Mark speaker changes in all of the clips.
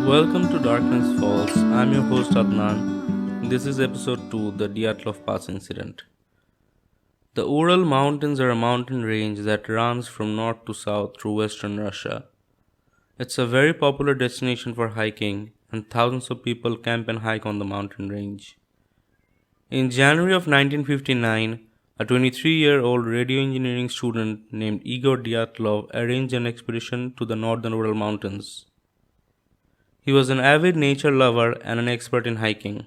Speaker 1: Welcome to Darkness Falls. I'm your host Adnan. This is episode 2, the Dyatlov Pass Incident. The Ural Mountains are a mountain range that runs from north to south through western Russia. It's a very popular destination for hiking, and thousands of people camp and hike on the mountain range. In January of 1959, a 23-year-old radio engineering student named Igor Dyatlov arranged an expedition to the Northern Ural Mountains. He was an avid nature lover and an expert in hiking.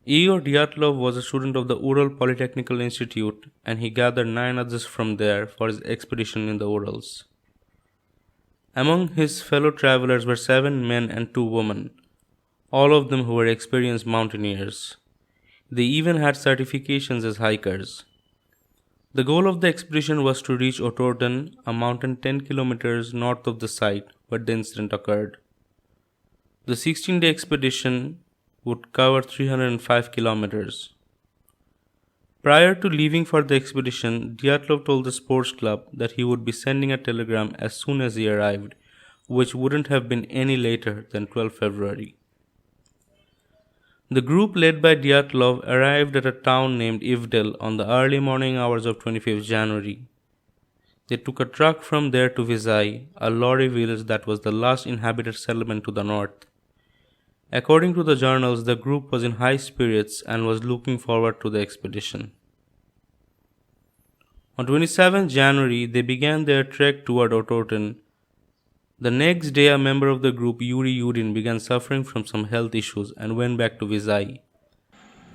Speaker 1: Igor Dyatlov was a student of the Ural Polytechnical Institute, and he gathered 9 others from there for his expedition in the Urals. Among his fellow travelers were 7 men and 2 women, all of them who were experienced mountaineers. They even had certifications as hikers. The goal of the expedition was to reach Otorten, a mountain 10 kilometers north of the site where the incident occurred. The 16-day expedition would cover 305 kilometers. Prior to leaving for the expedition, Dyatlov told the sports club that he would be sending a telegram as soon as he arrived, which wouldn't have been any later than 12 February. The group led by Dyatlov arrived at a town named Ivdel on the early morning hours of 25th January. They took a truck from there to Vizai, a lorry village that was the last inhabited settlement to the north. According to the journals, the group was in high spirits and was looking forward to the expedition. On 27 January, they began their trek toward Otorten. The next day, a member of the group, Yuri Yudin, began suffering from some health issues and went back to Vizai.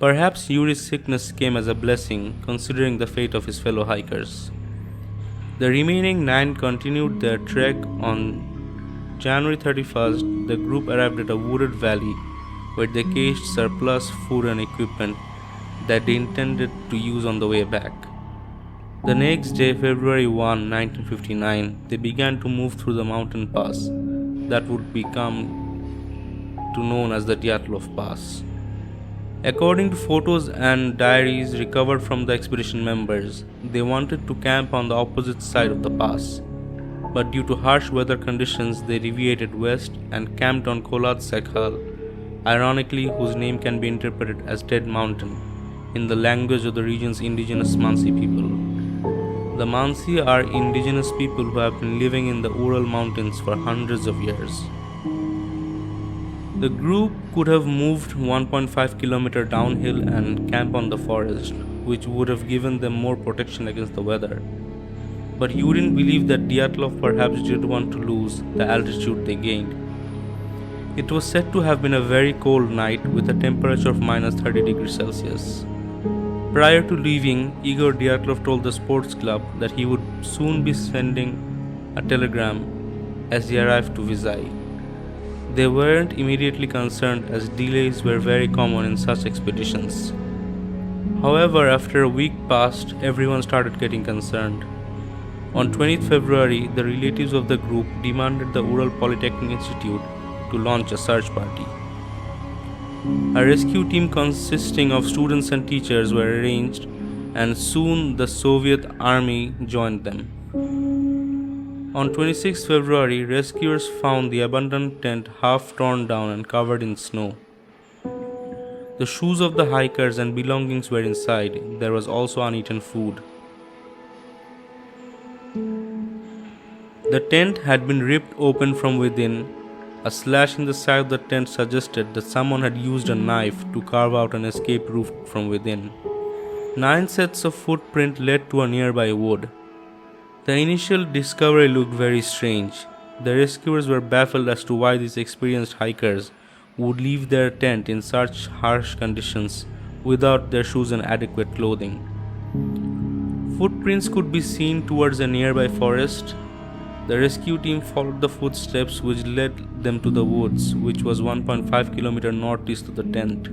Speaker 1: Perhaps Yuri's sickness came as a blessing, considering the fate of his fellow hikers. The remaining 9 continued their trek. On January 31st, the group arrived at a wooded valley where they cached surplus food and equipment that they intended to use on the way back. The next day, February 1, 1959, they began to move through the mountain pass that would become known as the Dyatlov Pass. According to photos and diaries recovered from the expedition members, they wanted to camp on the opposite side of the pass. But due to harsh weather conditions, they deviated west and camped on Kolat Sekhal, ironically whose name can be interpreted as Dead Mountain, in the language of the region's indigenous Mansi people. The Mansi are indigenous people who have been living in the Ural Mountains for hundreds of years. The group could have moved 1.5 kilometer downhill and camped on the forest, which would have given them more protection against the weather. But Yurin believed that Dyatlov perhaps didn't want to lose the altitude they gained. It was said to have been a very cold night with a temperature of minus 30 degrees Celsius. Prior to leaving, Igor Dyatlov told the sports club that he would soon be sending a telegram as he arrived to Vizai. They weren't immediately concerned as delays were very common in such expeditions. However, after a week passed, everyone started getting concerned. On 20th February, the relatives of the group demanded the Ural Polytechnic Institute to launch a search party. A rescue team consisting of students and teachers were arranged, and soon the Soviet army joined them. On 26 February, rescuers found the abandoned tent half torn down and covered in snow. The shoes of the hikers and belongings were inside. There was also uneaten food. The tent had been ripped open from within. A slash in the side of the tent suggested that someone had used a knife to carve out an escape route from within. 9 sets of footprints led to a nearby wood. The initial discovery looked very strange. The rescuers were baffled as to why these experienced hikers would leave their tent in such harsh conditions without their shoes and adequate clothing. Footprints could be seen towards a nearby forest. The rescue team followed the footsteps which led them to the woods, which was 1.5 kilometers northeast of the tent.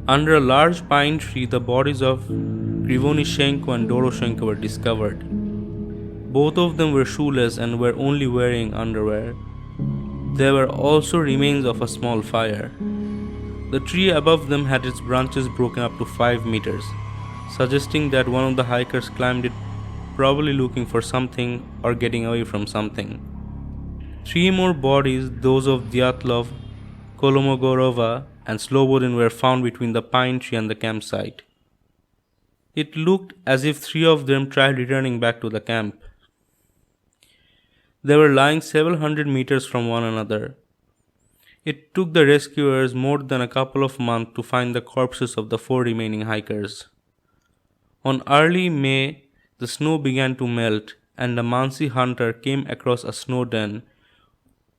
Speaker 1: Under a large pine tree, the bodies of Krivonishenko and Doroshenko were discovered. Both of them were shoeless and were only wearing underwear. There were also remains of a small fire. The tree above them had its branches broken up to 5 meters, suggesting that one of the hikers climbed it, probably looking for something or getting away from something. Three more bodies, those of Dyatlov, Kolomogorova, and Slobodin, were found between the pine tree and the campsite. It looked as if three of them tried returning back to the camp. They were lying several hundred meters from one another. It took the rescuers more than a couple of months to find the corpses of the four remaining hikers. On early May, the snow began to melt, and a Mansi hunter came across a snow den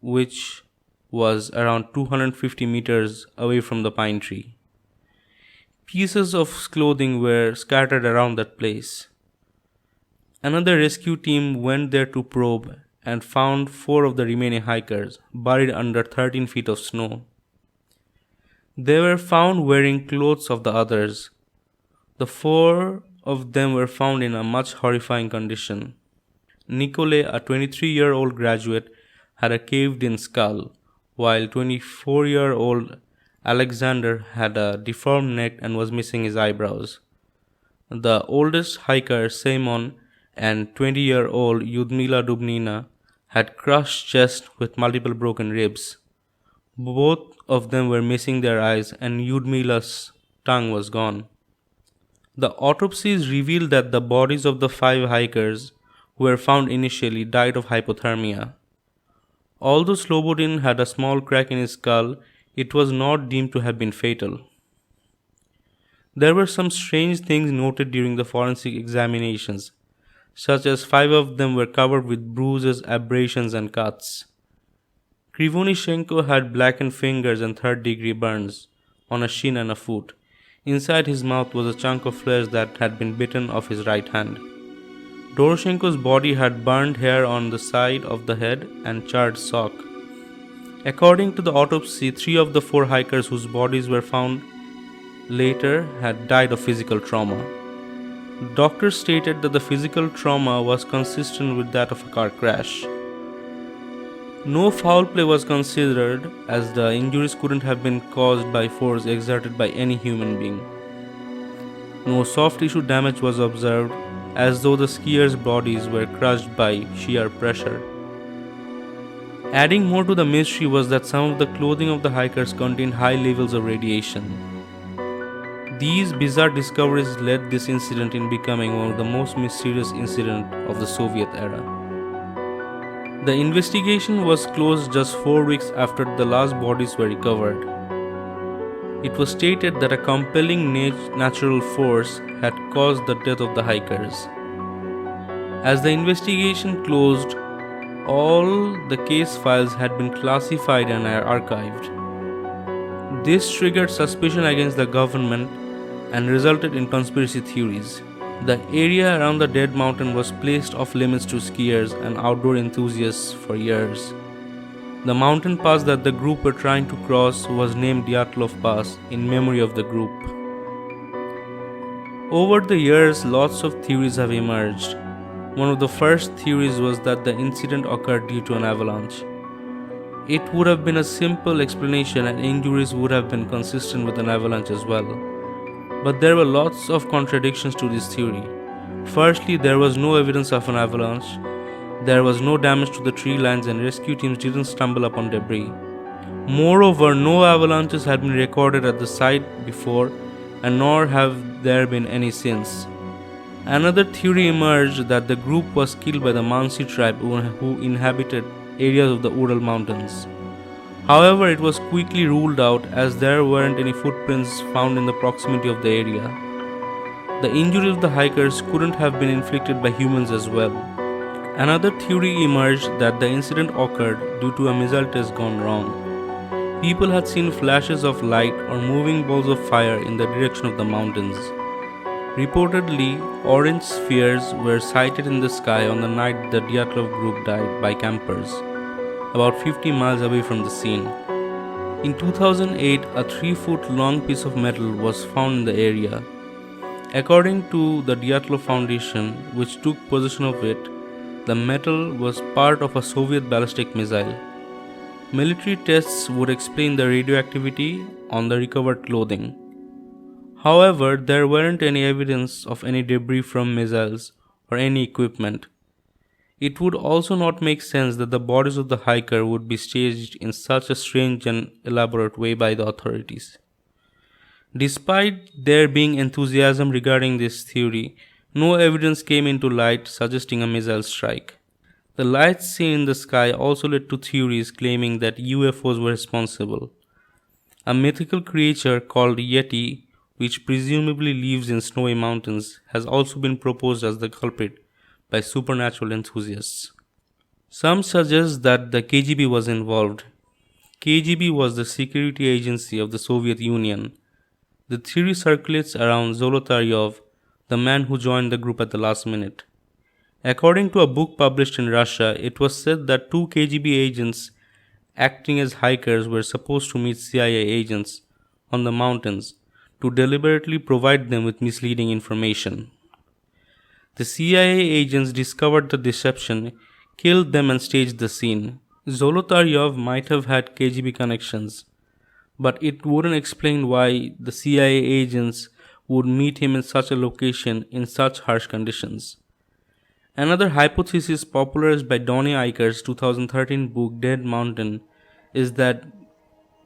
Speaker 1: which was around 250 meters away from the pine tree. Pieces of clothing were scattered around that place. Another rescue team went there to probe and found four of the remaining hikers buried under 13 feet of snow. They were found wearing clothes of the others. The four of them were found in a much horrifying condition. Nikolay, a 23-year-old graduate, had a caved-in skull, while 24-year-old Alexander had a deformed neck and was missing his eyebrows. The oldest hiker, Simon, and 20-year-old Yudmila Dubnina had crushed chest with multiple broken ribs. Both of them were missing their eyes, and Yudmila's tongue was gone. The autopsies revealed that the bodies of the five hikers who were found initially died of hypothermia. Although Slobodin had a small crack in his skull, it was not deemed to have been fatal. There were some strange things noted during the forensic examinations, such as 5 of them were covered with bruises, abrasions, and cuts. Krivonishenko had blackened fingers and third-degree burns on a shin and a foot. Inside his mouth was a chunk of flesh that had been bitten off his right hand. Doroshenko's body had burned hair on the side of the head and charred sock. According to the autopsy, 3 of the 4 hikers whose bodies were found later had died of physical trauma. Doctors stated that the physical trauma was consistent with that of a car crash. No foul play was considered, as the injuries couldn't have been caused by force exerted by any human being. No soft tissue damage was observed, as though the skiers' bodies were crushed by sheer pressure. Adding more to the mystery was that some of the clothing of the hikers contained high levels of radiation. These bizarre discoveries led this incident in becoming one of the most mysterious incidents of the Soviet era. The investigation was closed just 4 weeks after the last bodies were recovered. It was stated that a compelling natural force had caused the death of the hikers. As the investigation closed, all the case files had been classified and archived. This triggered suspicion against the government and resulted in conspiracy theories. The area around the dead mountain was placed off limits to skiers and outdoor enthusiasts for years. The mountain pass that the group were trying to cross was named Dyatlov Pass in memory of the group. Over the years, lots of theories have emerged. One of the first theories was that the incident occurred due to an avalanche. It would have been a simple explanation and injuries would have been consistent with an avalanche as well. But there were lots of contradictions to this theory. Firstly, there was no evidence of an avalanche. There was no damage to the tree lines and rescue teams didn't stumble upon debris. Moreover, no avalanches had been recorded at the site before, and nor have there been any since. Another theory emerged that the group was killed by the Mansi tribe who inhabited areas of the Ural Mountains. However, it was quickly ruled out as there weren't any footprints found in the proximity of the area. The injuries of the hikers couldn't have been inflicted by humans as well. Another theory emerged that the incident occurred due to a missile test gone wrong. People had seen flashes of light or moving balls of fire in the direction of the mountains. Reportedly, orange spheres were sighted in the sky on the night the Dyatlov group died by campers, about 50 miles away from the scene. In 2008, a 3-foot long piece of metal was found in the area. According to the Dyatlov Foundation, which took possession of it, the metal was part of a Soviet ballistic missile. Military tests would explain the radioactivity on the recovered clothing. However, there weren't any evidence of any debris from missiles or any equipment. It would also not make sense that the bodies of the hiker would be staged in such a strange and elaborate way by the authorities. Despite there being enthusiasm regarding this theory, no evidence came into light suggesting a missile strike. The lights seen in the sky also led to theories claiming that UFOs were responsible. A mythical creature called Yeti, which presumably lives in snowy mountains, has also been proposed as the culprit by supernatural enthusiasts. Some suggest that the KGB was involved. KGB was the security agency of the Soviet Union. The theory circulates around Zolotaryov, the man who joined the group at the last minute. According to a book published in Russia, it was said that two KGB agents acting as hikers were supposed to meet CIA agents on the mountains to deliberately provide them with misleading information. The CIA agents discovered the deception, killed them, and staged the scene. Zolotaryov might have had KGB connections, but it wouldn't explain why the CIA agents would meet him in such a location in such harsh conditions. Another hypothesis popularized by Donnie Eicher's 2013 book Dead Mountain is that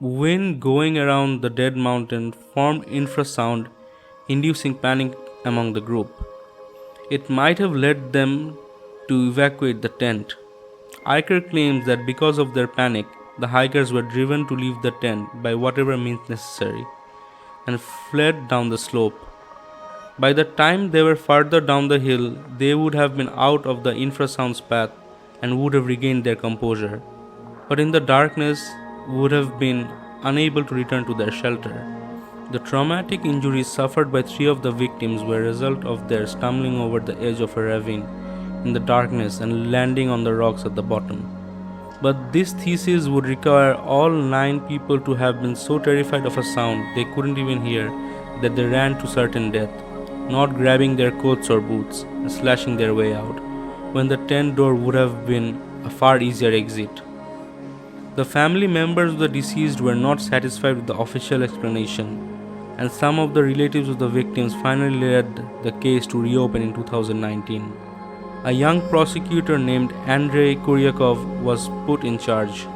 Speaker 1: wind going around the dead mountain formed infrasound, inducing panic among the group. It might have led them to evacuate the tent. Eicher claims that because of their panic, the hikers were driven to leave the tent by whatever means necessary and fled down the slope. By the time they were farther down the hill, they would have been out of the infrasound's path and would have regained their composure, but in the darkness would have been unable to return to their shelter. The traumatic injuries suffered by three of the victims were a result of their stumbling over the edge of a ravine in the darkness and landing on the rocks at the bottom. But this thesis would require all 9 people to have been so terrified of a sound they couldn't even hear that they ran to certain death, not grabbing their coats or boots and slashing their way out, when the tent door would have been a far easier exit. The family members of the deceased were not satisfied with the official explanation, and some of the relatives of the victims finally led the case to reopen in 2019. A young prosecutor named Andrei Kuryakov was put in charge.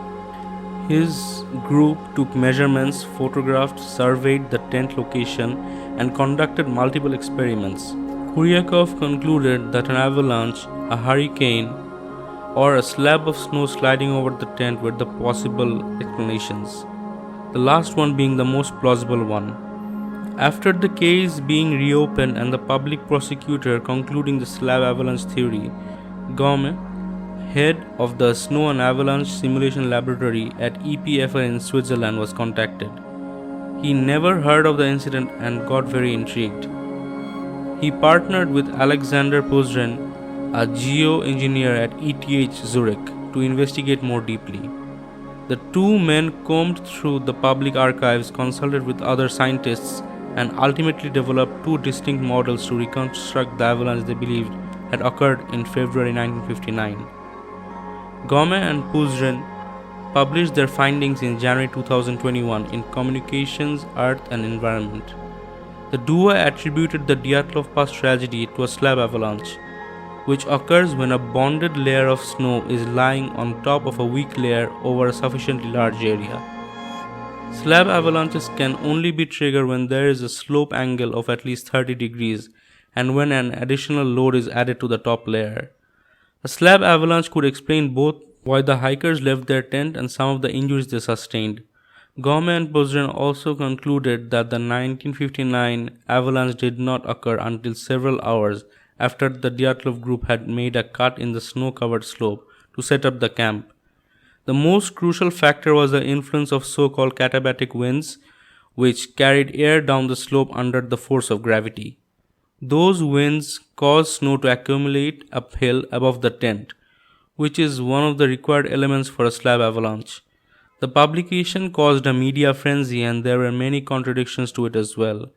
Speaker 1: His group took measurements, photographed, surveyed the tent location, and conducted multiple experiments. Kuryakov concluded that an avalanche, a hurricane, or a slab of snow sliding over the tent were the possible explanations, the last one being the most plausible one. After the case being reopened and the public prosecutor concluding the slab avalanche theory, Gaume, head of the Snow and Avalanche Simulation Laboratory at EPFL in Switzerland, was contacted. He never heard of the incident and got very intrigued. He partnered with Alexander Pozren, a geo-engineer at ETH Zurich, to investigate more deeply. The two men combed through the public archives, consulted with other scientists, and ultimately developed 2 distinct models to reconstruct the avalanche they believed had occurred in February 1959. Gaume and Pozren published their findings in January 2021 in Communications, Earth and Environment. The duo attributed the Dyatlov Pass tragedy to a slab avalanche, which occurs when a bonded layer of snow is lying on top of a weak layer over a sufficiently large area. Slab avalanches can only be triggered when there is a slope angle of at least 30 degrees and when an additional load is added to the top layer. A slab avalanche could explain both why the hikers left their tent and some of the injuries they sustained. Gaume and Pozren also concluded that the 1959 avalanche did not occur until several hours after the Dyatlov group had made a cut in the snow-covered slope to set up the camp. The most crucial factor was the influence of so-called katabatic winds, which carried air down the slope under the force of gravity. Those winds caused snow to accumulate uphill above the tent, which is one of the required elements for a slab avalanche. The publication caused a media frenzy and there were many contradictions to it as well.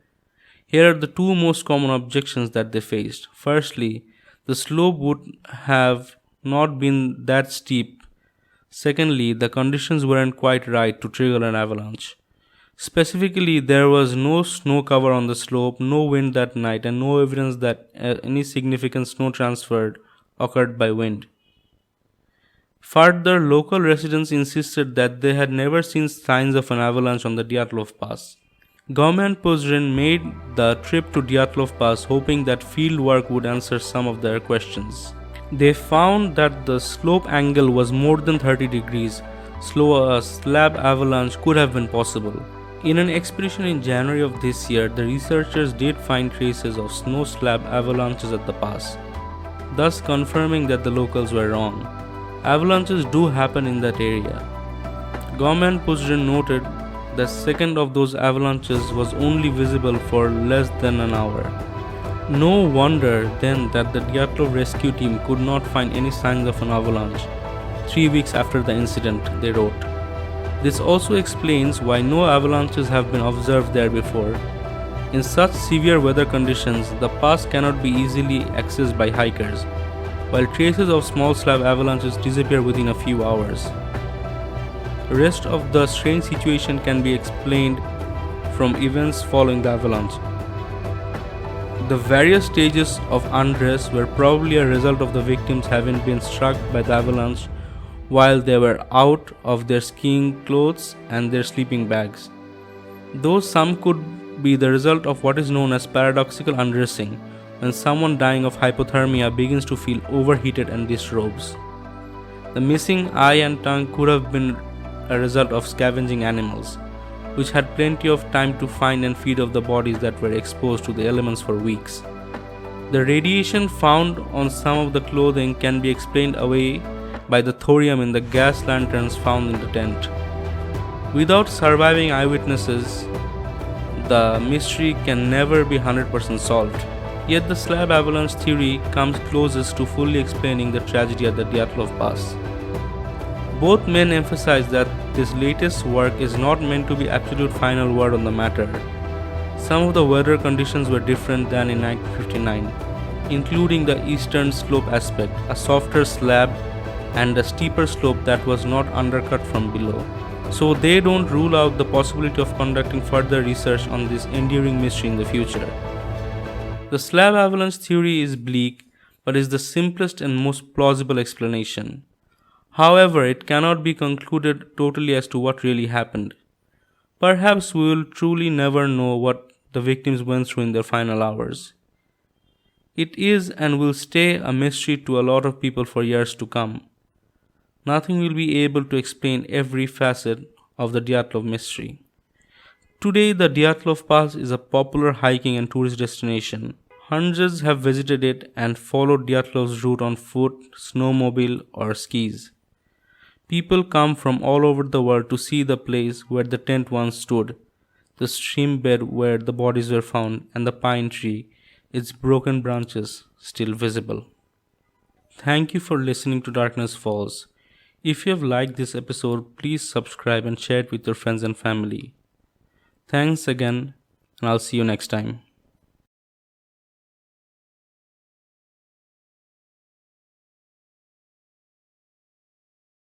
Speaker 1: Here are the 2 most common objections that they faced. Firstly, the slope would have not been that steep. Secondly, the conditions weren't quite right to trigger an avalanche. Specifically, there was no snow cover on the slope, no wind that night, and no evidence that any significant snow transfer occurred by wind. Further, local residents insisted that they had never seen signs of an avalanche on the Dyatlov Pass. Government personnel made the trip to Dyatlov Pass hoping that field work would answer some of their questions. They found that the slope angle was more than 30 degrees, so a slab avalanche could have been possible. In an expedition in January of this year, the researchers did find traces of snow slab avalanches at the pass, thus confirming that the locals were wrong. Avalanches do happen in that area. Government personnel noted the second of those avalanches was only visible for less than an hour. No wonder then that the Dyatlov rescue team could not find any signs of an avalanche 3 weeks after the incident, they wrote. This also explains why no avalanches have been observed there before. In such severe weather conditions, the pass cannot be easily accessed by hikers, while traces of small slab avalanches disappear within a few hours. The rest of the strange situation can be explained from events following the avalanche. The various stages of undress were probably a result of the victims having been struck by the avalanche while they were out of their skiing clothes and their sleeping bags. Though some could be the result of what is known as paradoxical undressing, when someone dying of hypothermia begins to feel overheated and disrobes. The missing eye and tongue could have been a result of scavenging animals, which had plenty of time to find and feed off the bodies that were exposed to the elements for weeks. The radiation found on some of the clothing can be explained away by the thorium in the gas lanterns found in the tent. Without surviving eyewitnesses, the mystery can never be 100% solved. Yet the slab avalanche theory comes closest to fully explaining the tragedy at the Dyatlov Pass. Both men emphasize that this latest work is not meant to be absolute final word on the matter. Some of the weather conditions were different than in 1959, including the eastern slope aspect, a softer slab, and a steeper slope that was not undercut from below. So they don't rule out the possibility of conducting further research on this enduring mystery in the future. The slab avalanche theory is bleak, but is the simplest and most plausible explanation. However, it cannot be concluded totally as to what really happened. Perhaps we will truly never know what the victims went through in their final hours. It is and will stay a mystery to a lot of people for years to come. Nothing will be able to explain every facet of the Dyatlov mystery. Today, the Dyatlov Pass is a popular hiking and tourist destination. Hundreds have visited it and followed Dyatlov's route on foot, snowmobile, or skis. People come from all over the world to see the place where the tent once stood, the stream bed where the bodies were found, and the pine tree, its broken branches still visible. Thank you for listening to Darkness Falls. If you have liked this episode, please subscribe and share it with your friends and family. Thanks again, and I'll see you next time.